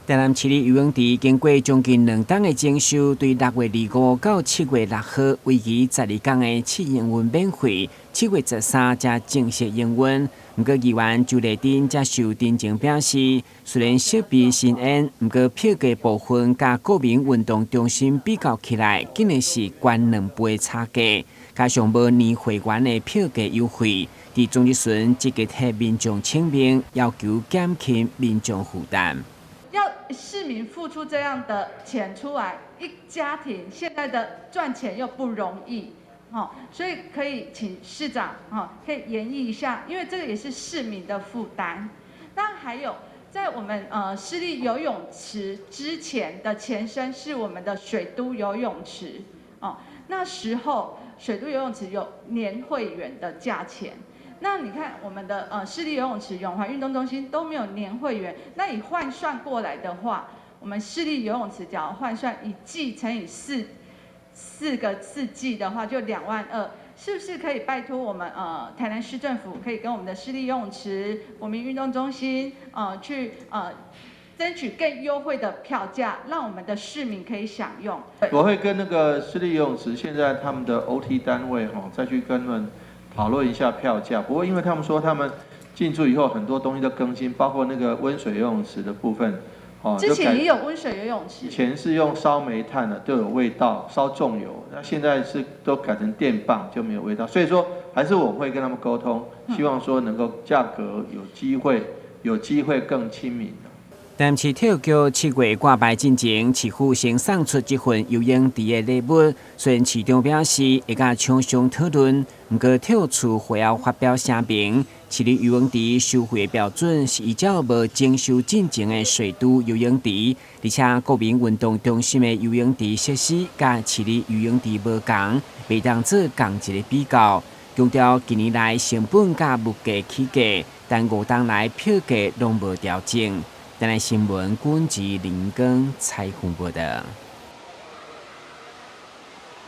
台南市立游泳池经过将近2档的整修，对6月25到7月6号为期12天的试营运免费，7月13才正式营运。不过，议员周丽珍接受真情表示，虽然设备新颖，不过票价部分甲国民运动中心比较起来，竟然是悬2倍差价，加上无年会员的票价优惠，伫总日巡积极替民众请命，要求减轻民众负担。要市民付出这样的钱出来，一家庭现在的赚钱又不容易，所以可以请市长可以研议一下，因为这个也是市民的负担。当然还有，在我们市立游泳池之前的前身是我们的水都游泳池，那时候水都游泳池有年会员的价钱。那你看我们的市立游泳池、永环运动中心都没有年会员，那你换算过来的话，我们市立游泳池只要换算1季乘以4个4季的话，就2万2，是不是可以拜托我们台南市政府可以跟我们的市立游泳池、国民运动中心去争取更优惠的票价，让我们的市民可以享用。我会跟那个市立游泳池现在他们的 OT 单位再去跟他们讨论一下票价，不过因为他们说他们进驻以后很多东西都更新，包括那个温水游泳池的部分，之前也有温水游泳池，以前是用烧煤炭的，都有味道，烧重油，那现在是都改成电棒就没有味道，所以说还是我会跟他们沟通，希望说能够价格有机会更亲民。台南市体育局7月挂牌进前，市府先送出这份游泳池的礼物。虽然市长表示会甲厂商讨论，不过体育处会后发表声明，市立游泳池收费的标准是依照无整修进前的水都游泳池，而且国民运动中心的游泳池设施甲市立游泳池无同，袂当做同一个比较。强调近年来成本甲物价起价，但5档来票价拢无调整。台南新闻，军职林根采访报道。